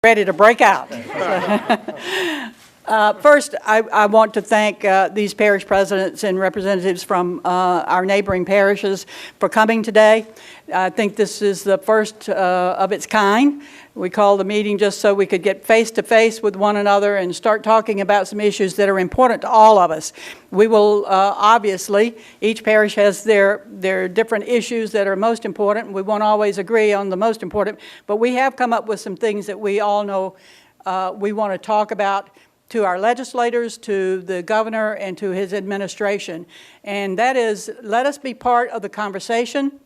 ready to break out. First, I want to thank these parish presidents and representatives from our neighboring parishes for coming today. I think this is the first of its kind. We called the meeting just so we could get face-to-face with one another and start talking about some issues that are important to all of us. We will obviously, each parish has their different issues that are most important. We won't always agree on the most important, but we have come up with some things that we all know we want to talk about to our legislators, to the governor, and to his administration. And that is, let us be part of the conversation.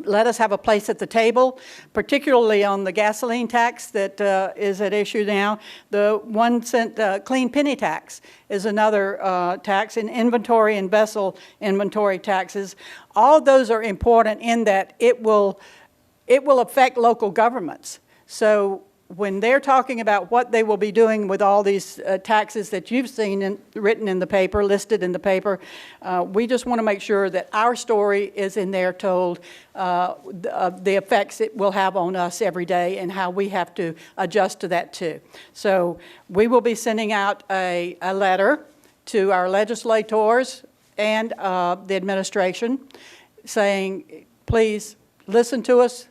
Let us have a place at the table, particularly on the gasoline tax that is at issue now. The 1 cent clean penny tax is another tax, and inventory and vessel inventory taxes. All of those are important in that it will affect local governments. So when they're talking about what they will be doing with all these taxes that you've seen written in the paper, listed in the paper, we just want to make sure that our story is in there told, the effects it will have on us every day and how we have to adjust to that too. So we will be sending out a letter to our legislators and the administration saying, please listen to us.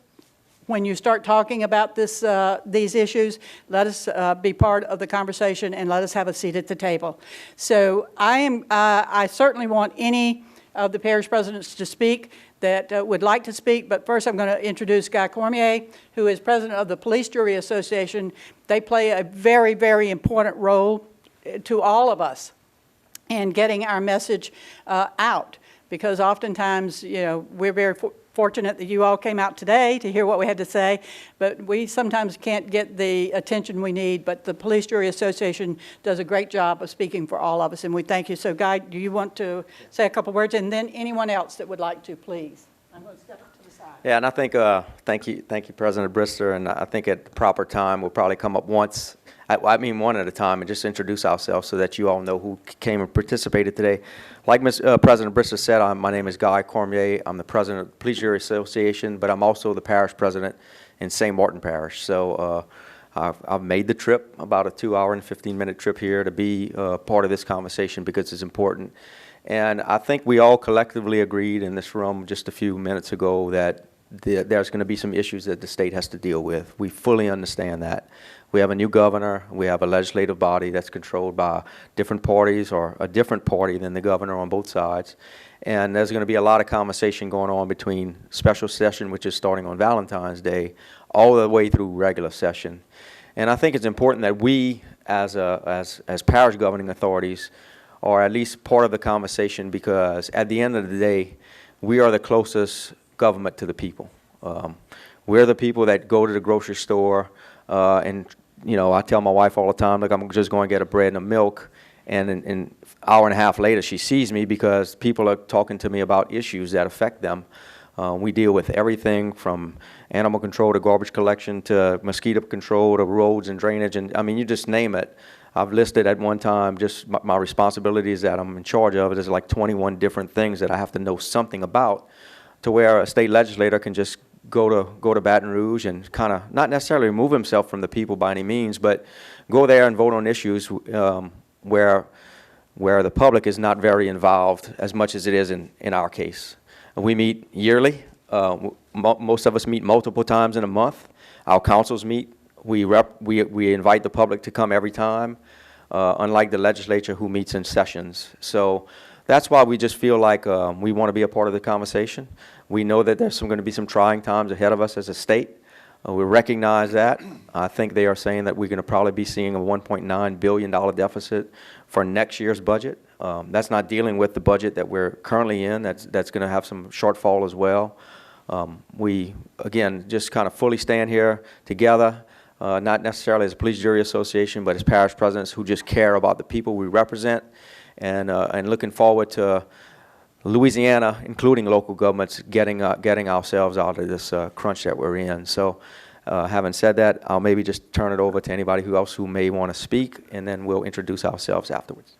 When you start talking about these issues, let us be part of the conversation and let us have a seat at the table. So I certainly want any of the parish presidents to speak that would like to speak, but first I'm going to introduce Guy Cormier, who is president of the Police Jury Association. They play a very, very important role to all of us in getting our message out, because oftentimes, you know, we're very fortunate that you all came out today to hear what we had to say, but we sometimes can't get the attention we need, but the Police Jury Association does a great job of speaking for all of us, and we thank you. So, Guy, do you want to say a couple words? And then anyone else that would like to, please. I'm going to step up to the side. Yeah, and I think, thank you, President Brister, and I think at the proper time we'll probably come up once, I mean one at a time, and just introduce ourselves so that you all know who came and participated today. Like President Brister said, my name is Guy Cormier. I'm the president of the Police Jury Association, but I'm also the parish president in St. Martin Parish. So I've made the trip, about a 2-hour and 15-minute trip here to be part of this conversation because it's important. And I think we all collectively agreed in this room just a few minutes ago that there's going to be some issues that the state has to deal with. We fully understand that. We have a new governor. We have a legislative body that's controlled by different parties or a different party than the governor on both sides. And there's going to be a lot of conversation going on between special session, which is starting on Valentine's Day, all the way through regular session. And I think it's important that we, as parish governing authorities, are at least part of the conversation, because at the end of the day, we are the closest government to the people. We're the people that go to the grocery store and, you know, I tell my wife all the time, look, I'm just going to get a bread and a milk, and an hour and a half later she sees me because people are talking to me about issues that affect them. We deal with everything from animal control to garbage collection to mosquito control to roads and drainage, and I mean, you just name it. I've listed at one time just my responsibilities that I'm in charge of. There's like 21 different things that I have to know something about, to where a state legislator can just go to Baton Rouge and kind of not necessarily remove himself from the people by any means, but go there and vote on issues where the public is not very involved as much as it is in our case. We meet yearly. Most of us meet multiple times in a month. Our councils meet. We invite the public to come every time, unlike the legislature who meets in sessions. So that's why we just feel like we want to be a part of the conversation. We know that there's going to be some trying times ahead of us as a state. We recognize that. I think they are saying that we're going to probably be seeing a $1.9 billion deficit for next year's budget. That's not dealing with the budget that we're currently in. That's going to have some shortfall as well. We, again, just kind of fully stand here together, not necessarily as a police jury association, but as parish presidents who just care about the people we represent, and looking forward to Louisiana, including local governments, getting ourselves out of this crunch that we're in. So having said that, I'll maybe just turn it over to anybody else who may want to speak, and then we'll introduce ourselves afterwards.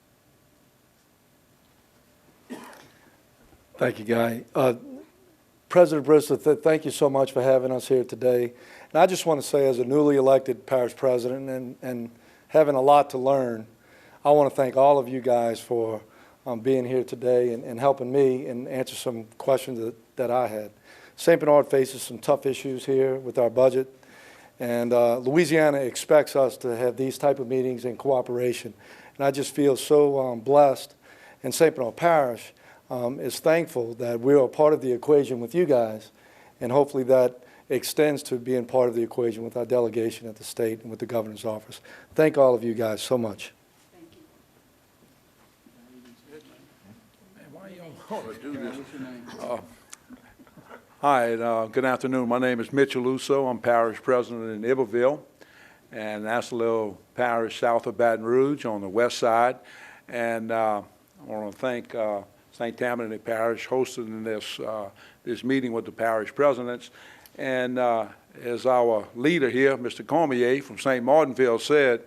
Thank you, Guy. President Brister, thank you so much for having us here today. And I just want to say, as a newly elected parish president and having a lot to learn, I want to thank all of you guys for being here today and helping me and answer some questions that I had. St. Bernard faces some tough issues here with our budget, and Louisiana expects us to have these type of meetings in cooperation. And I just feel so blessed, and St. Bernard Parish is thankful that we're a part of the equation with you guys, and hopefully that extends to being part of the equation with our delegation at the state and with the governor's office. Thank all of you guys so much. Hi, good afternoon. My name is Mitchell Uso. I'm parish president in Iberville, and that's a little parish south of Baton Rouge on the west side. And I want to thank St. Tammany Parish hosting this meeting with the parish presidents. And as our leader here, Mr. Cormier from St. Martinville said,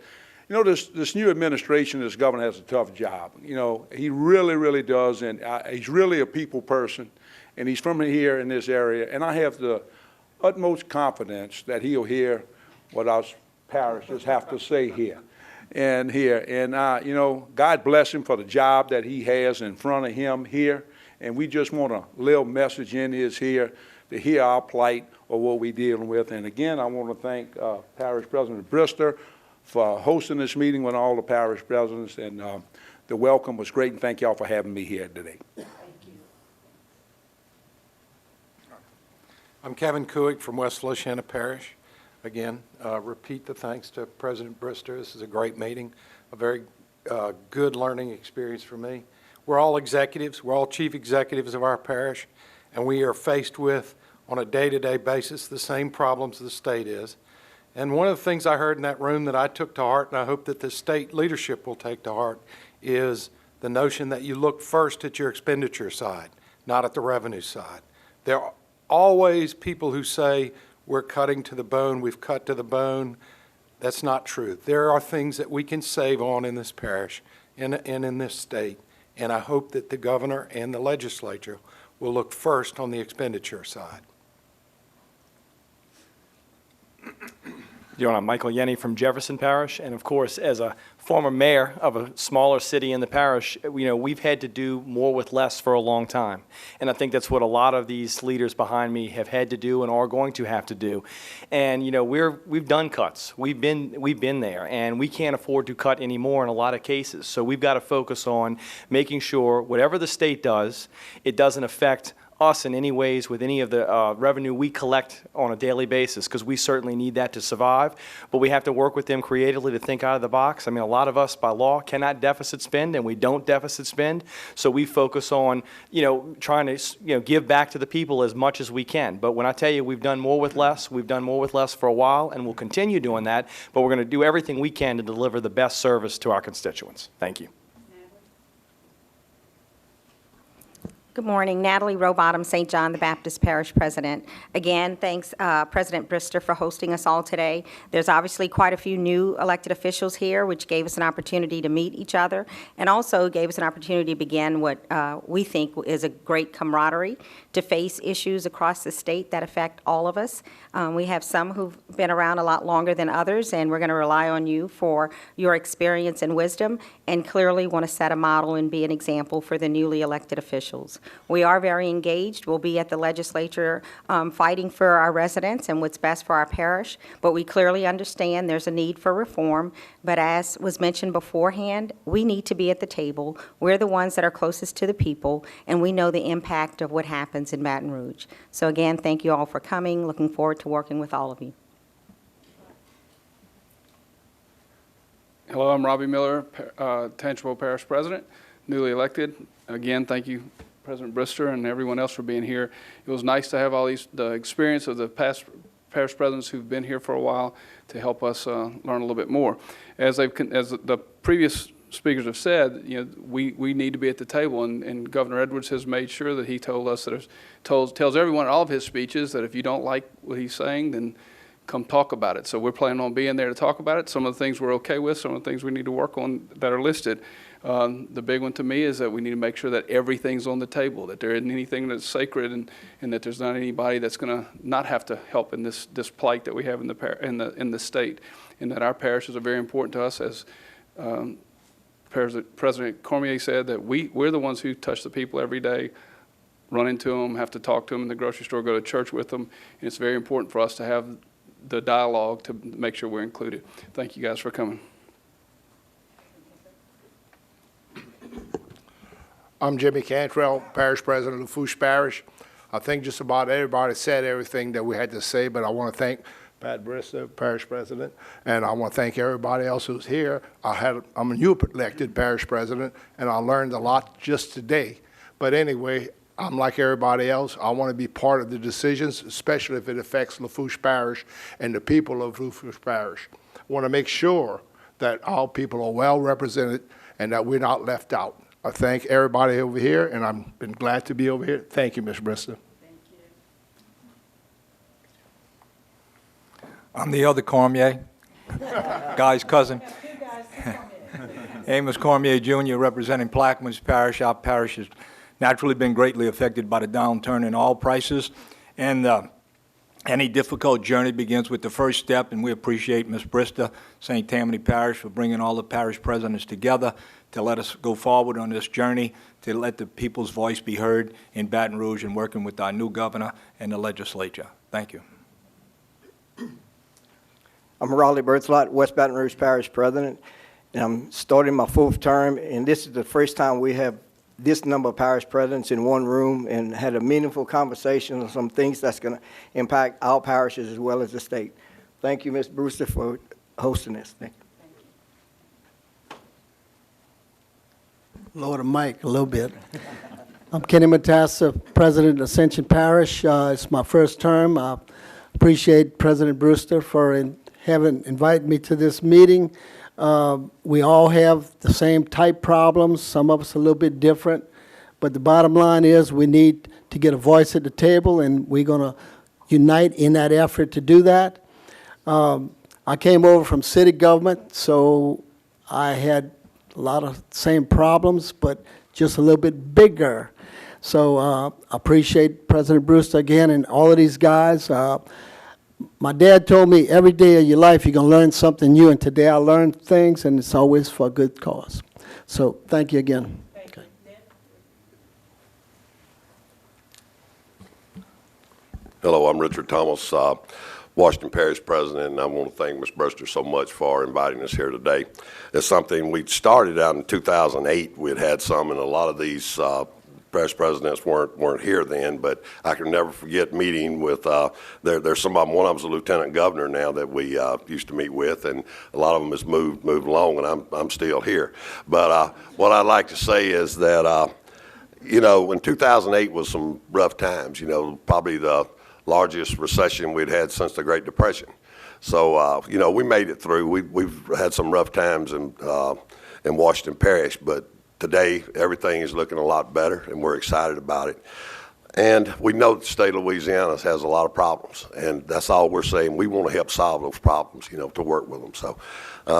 you know, this new administration, this governor has a tough job. You know, he really, really does, and he's really a people person, and he's from here in this area, and I have the utmost confidence that he'll hear what us parishes have to say here. And you know, God bless him for the job that he has in front of him here, and we just want a little message in his here to hear our plight or what we're dealing with. And again, I want to thank Parish President Brister for hosting this meeting with all the parish presidents, and the welcome was great, and thank y'all for having me here today. Thank you. I'm Kevin Kuick from West Feliciana Parish. Again, repeat the thanks to President Brister. This is a great meeting, a very good learning experience for me. We're all executives, we're all chief executives of our parish, and we are faced with, on a day-to-day basis, the same problems the state is. And one of the things I heard in that room that I took to heart, and I hope that the state leadership will take to heart, is the notion that you look first at your expenditure side, not at the revenue side. There are always people who say, we're cutting to the bone, we've cut to the bone. That's not true. There are things that we can save on in this parish and in this state, and I hope that the governor and the legislature will look first on the expenditure side. I'm Michael Yenny from Jefferson Parish, and of course, as a former mayor of a smaller city in the parish, you know, we've had to do more with less for a long time. And I think that's what a lot of these leaders behind me have had to do and are going to have to do. And, you know, we've done cuts. We've been there, and we can't afford to cut anymore in a lot of cases. So we've got to focus on making sure whatever the state does, it doesn't affect us in any ways with any of the revenue we collect on a daily basis, because we certainly need that to survive. But we have to work with them creatively to think out of the box. I mean, a lot of us by law cannot deficit spend, and we don't deficit spend. So we focus on, you know, trying to, you know, give back to the people as much as we can. But when I tell you we've done more with less, we've done more with less for a while, and we'll continue doing that. But we're going to do everything we can to deliver the best service to our constituents. Thank you. Good morning. Natalie Rowbottom, St. John the Baptist Parish President. Again, thanks President Brister for hosting us all today. There's obviously quite a few new elected officials here, which gave us an opportunity to meet each other, and also gave us an opportunity to begin what we think is a great camaraderie to face issues across the state that affect all of us. We have some who've been around a lot longer than others, and we're going to rely on you for your experience and wisdom, and clearly want to set a model and be an example for the newly elected officials. We are very engaged. We'll be at the legislature fighting for our residents and what's best for our parish, but we clearly understand there's a need for reform. But as was mentioned beforehand, we need to be at the table. We're the ones that are closest to the people, and we know the impact of what happens in Baton Rouge. So again, thank you all for coming. Looking forward to working with all of you. Hello, I'm Robbie Miller, Tangipahoa Parish President, newly elected. Again, thank you, President Brister and everyone else for being here. It was nice to have all the experience of the past parish presidents who've been here for a while to help us learn a little bit more. As the previous speakers have said, you know, we need to be at the table, and Governor Edwards has made sure that he told us that tells everyone in all of his speeches that if you don't like what he's saying, then come talk about it. So we're planning on being there to talk about it. Some of the things we're okay with, some of the things we need to work on that are listed. The big one to me is that we need to make sure that everything's on the table, that there isn't anything that's sacred, and that there's not anybody that's going to not have to help in this plight that we have in the state, and that our parishes are very important to us. As President Cormier said, that we're the ones who touch the people every day, run into them, have to talk to them in the grocery store, go to church with them, and it's very important for us to have the dialogue to make sure we're included. Thank you guys for coming. I'm Jimmy Cantrell, Parish President of Lafourche Parish. I think just about everybody said everything that we had to say, but I want to thank Pat Brister, Parish President, and I want to thank everybody else who's here. I'm a new elected Parish President, and I learned a lot just today. But anyway, I'm like everybody else. I want to be part of the decisions, especially if it affects Lafourche Parish and the people of Lafourche Parish. I want to make sure that all people are well represented and that we're not left out. I thank everybody over here, and I've been glad to be over here. Thank you, Ms. Brister. Thank you. I'm the other Cormier, Guy's cousin. Amos Cormier Jr., representing Plaquemines Parish. Our parish has naturally been greatly affected by the downturn in oil prices, and any difficult journey begins with the first step, and we appreciate Ms. Brister, St. Tammany Parish, for bringing all the parish presidents together to let us go forward on this journey, to let the people's voice be heard in Baton Rouge, and working with our new governor and the legislature. Thank you. I'm Raleigh Berthelot, West Baton Rouge Parish President, and I'm starting my 4th term, and this is the first time we have this number of parish presidents in one room and had a meaningful conversation on some things that's going to impact our parishes as well as the state. Thank you, Ms. Brewster, for hosting this. Thank you. Lower the mic a little bit. I'm Kenny Matassa, President of Ascension Parish. It's my first term. I appreciate President Brewster for inviting me to this meeting. We all have the same type problems, some of us a little bit different, but the bottom line is we need to get a voice at the table, and we're going to unite in that effort to do that. I came over from city government, so I had a lot of same problems, but just a little bit bigger. So I appreciate President Brewster again and all of these guys. My dad told me every day of your life you're going to learn something new, and today I learned things, and it's always for a good cause. So thank you again. Thank you. Hello, I'm Richard Thomas, Washington Parish President, and I want to thank Ms. Brewster so much for inviting us here today. It's something we started out in 2008. We had some, and a lot of these parish presidents weren't here then, but I can never forget meeting with, there's somebody, one of them's a lieutenant governor now that we used to meet with, and a lot of them has moved along, and I'm still here. But what I'd like to say is that, you know, in 2008 was some rough times, you know, probably the largest recession we'd had since the Great Depression. So, you know, we made it through. We've had some rough times in Washington Parish, but today everything is looking a lot better, and we're excited about it. And we know the state of Louisiana has a lot of problems, and that's all we're saying. We want to help solve those problems, you know, to work with them. So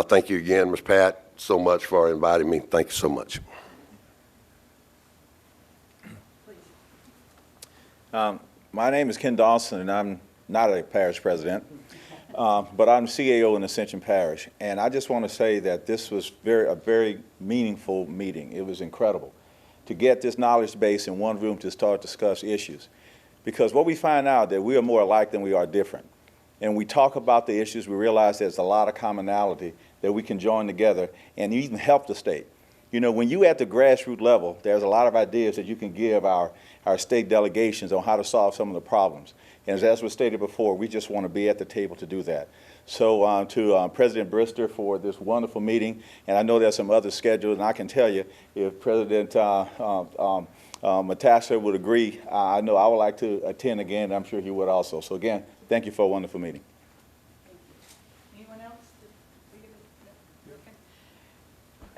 thank you again, Ms. Pat, so much for inviting me. Thank you so much. My name is Ken Dawson, and I'm not a parish president, but I'm CAO in Ascension Parish. And I just want to say that this was a very meaningful meeting. It was incredible to get this knowledge base in one room to start to discuss issues. Because what we find out that we are more alike than we are different. And we talk about the issues, we realize there's a lot of commonality that we can join together and even help the state. You know, when you at the grassroots level, there's a lot of ideas that you can give our state delegations on how to solve some of the problems. And as was stated before, we just want to be at the table to do that. So to President Brister for this wonderful meeting, and I know there's some other schedules, and I can tell you, if President Matassa would agree, I know I would like to attend again, and I'm sure he would also. So again, thank you for a wonderful meeting.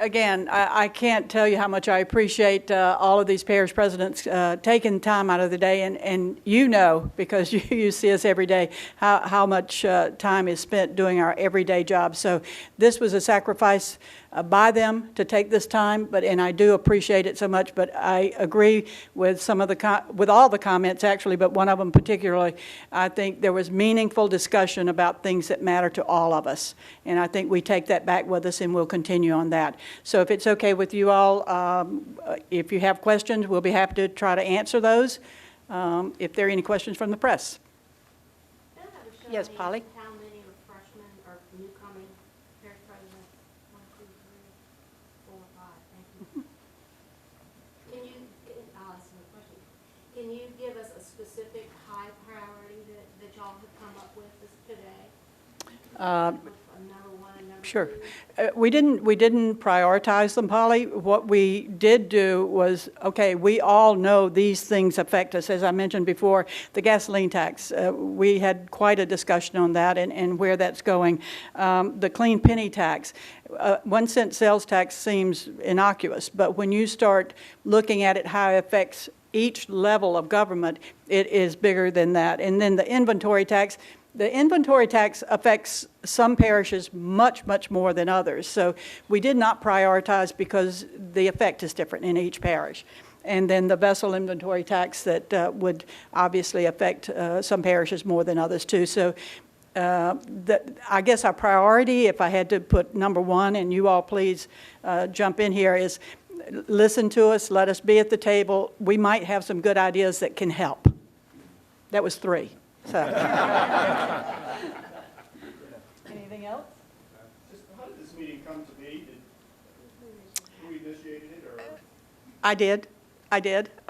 Again, I can't tell you how much I appreciate all of these parish presidents taking time out of the day, and you know, because you see us every day, how much time is spent doing our everyday job. So this was a sacrifice by them to take this time, and I do appreciate it so much. But I agree with some of with all the comments actually, but one of them particularly. I think there was meaningful discussion about things that matter to all of us, and I think we take that back with us, and we'll continue on that. So if it's okay with you all, if you have questions, we'll be happy to try to answer those. If there are any questions from the press. Yes, Polly. How many are freshmen or new coming parish presidents? 1, 2, 3, 4, 5. Thank you. Can you, I'll ask you a question. Can you give us a specific high priority that y'all have come up with today? Number one and number Sure. two? We didn't prioritize them, Polly. What we did do was, okay, we all know these things affect us. As I mentioned before, the gasoline tax, we had quite a discussion on that and where that's going. The clean penny tax, 1 cent sales tax seems innocuous, but when you start looking at it, how it affects each level of government, it is bigger than that. And then the inventory tax. The inventory tax affects some parishes much, much more than others. So we did not prioritize because the effect is different in each parish. And then the vessel inventory tax that would obviously affect some parishes more than others too. So I guess our priority, if I had to put number one, and you all please jump in here, is listen to us, let us be at the table. We might have some good ideas that can help. That was 3. So. Anything else? Just how did this meeting come to be? Who initiated it, or? I did.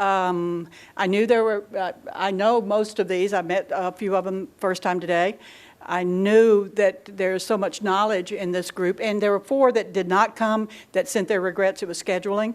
I knew there were, I know most of these. I met a few of them first time today. I knew that there's so much knowledge in this group, and there were 4 that did not come that sent their regrets. It was scheduling.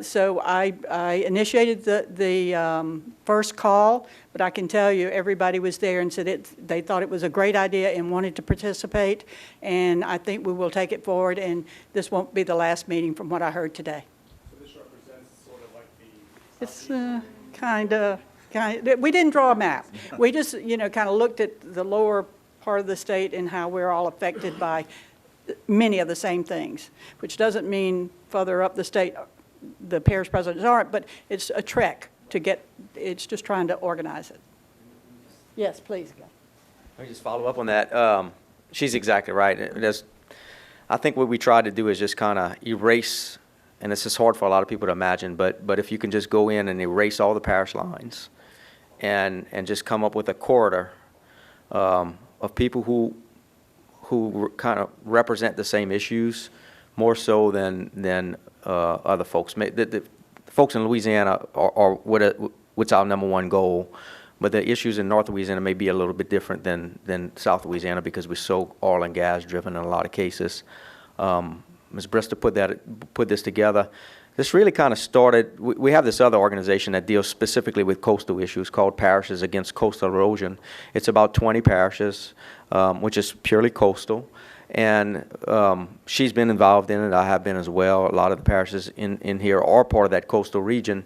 So I initiated the first call, but I can tell you everybody was there and said they thought it was a great idea and wanted to participate, and I think we will take it forward, and this won't be the last meeting from what I heard today. So this represents sort of like the... It's kind of, we didn't draw a map. We just, kind of looked at the lower part of the state and how we're all affected by many of the same things, which doesn't mean further up the state the parish presidents aren't, but it's a trek to get, it's just trying to organize it. Yes, please. Let me just follow up on that. She's exactly right. I think what we try to do is just kind of erase, and this is hard for a lot of people to imagine, but if you can just go in and erase all the parish lines and just come up with a corridor of people who kind of represent the same issues more so than other folks. The folks in Louisiana are what's our number one goal, but the issues in North Louisiana may be a little bit different than South Louisiana because we're so oil and gas driven in a lot of cases. Ms. Brister put this together. This really kind of started, we have this other organization that deals specifically with coastal issues called Parishes Against Coastal Erosion. It's about 20 parishes, which is purely coastal. And she's been involved in it. I have been as well. A lot of the parishes in here are part of that coastal region.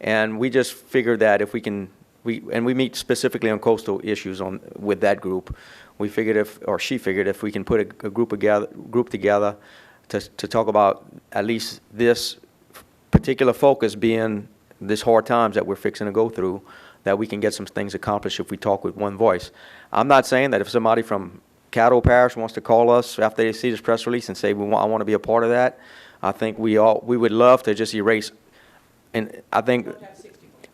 And we just figured that if we can, we meet specifically on coastal issues with that group. We figured she figured if we can put a group together to talk about at least this particular focus being this hard times that we're fixing to go through, that we can get some things accomplished if we talk with one voice. I'm not saying that if somebody from Caddo Parish wants to call us after they see this press release and say, I want to be a part of that, I think we would love to just erase, and I think,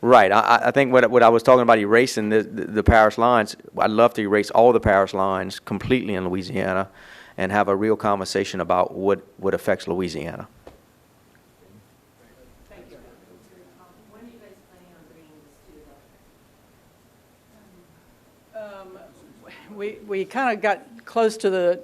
right, I think what I was talking about erasing the parish lines, I'd love to erase all the parish lines completely in Louisiana and have a real conversation about what affects Louisiana. Thank you. When are you guys planning on bringing this to the... We kind of got close to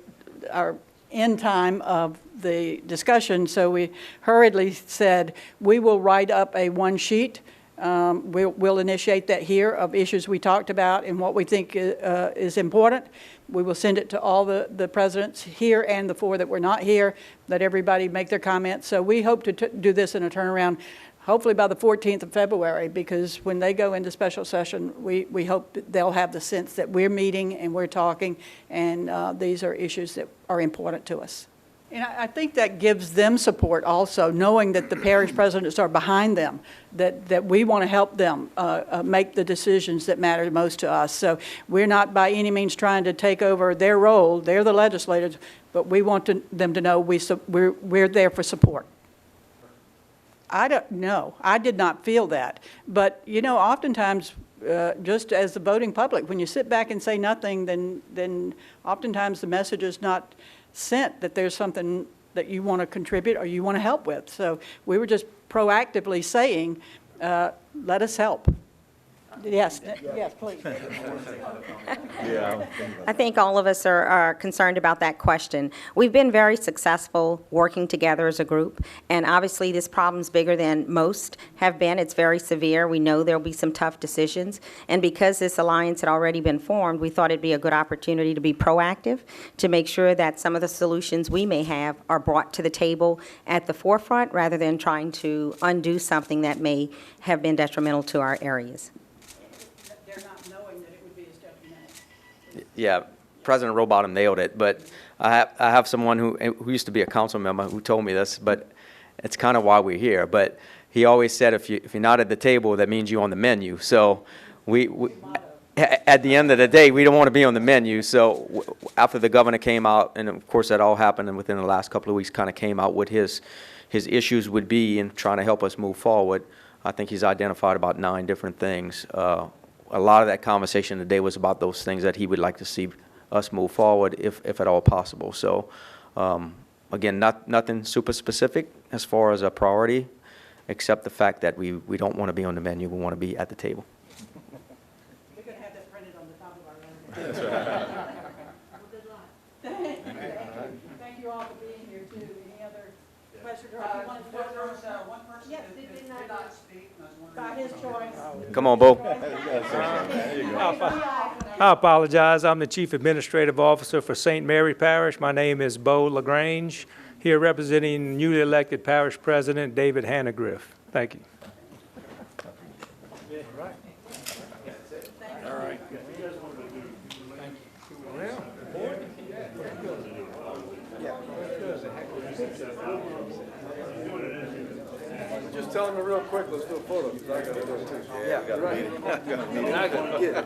our end time of the discussion, so we hurriedly said we will write up a one sheet. We'll initiate that here of issues we talked about and what we think is important. We will send it to all the presidents here and the 4 that were not here, let everybody make their comments. So we hope to do this in a turnaround, hopefully by the 14th of February, because when they go into special session, we hope that they'll have the sense that we're meeting and we're talking, and these are issues that are important to us. And I think that gives them support also, knowing that the parish presidents are behind them, that we want to help them make the decisions that matter most to us. So we're not by any means trying to take over their role. They're the legislators, but we want them to know we're there for support. I don't know. I did not feel that. But, you know, oftentimes, just as the voting public, when you sit back and say nothing, then oftentimes the message is not sent that there's something that you want to contribute or you want to help with. So we were just proactively saying, let us help. Yes, yes, please. I think all of us are concerned about that question. We've been very successful working together as a group, and obviously this problem's bigger than most have been. It's very severe. We know there'll be some tough decisions, and because this alliance had already been formed, we thought it'd be a good opportunity to be proactive, to make sure that some of the solutions we may have are brought to the table at the forefront rather than trying to undo something that may have been detrimental to our areas. Yeah, President Rowbottom nailed it, but I have someone who used to be a council member who told me this, but it's kind of why we're here. But he always said, if you're not at the table, that means you're on the menu. So we at the end of the day, we don't want to be on the menu. So after the governor came out, and of course that all happened, and within the last couple of weeks kind of came out what his issues would be in trying to help us move forward. I think he's identified about 9 different things. A lot of that conversation today was about those things that he would like to see us move forward, if at all possible. So, again, nothing super specific as far as a priority, except the fact that we don't want to be on the menu. We want to be at the table. We're going to have that printed on the top of our letter. That's right. Well, good luck. Thank you all for being here, too. Any other questions? There was one person that did not speak. By his choice. Come on, Bo. I apologize. I'm the Chief Administrative Officer for St. Mary Parish. My name is Bo LaGrange, here representing newly elected Parish President David Hannagriff. Thank you. Just tell them real quick, let's do a photo, 'cause I gotta go too. Yeah.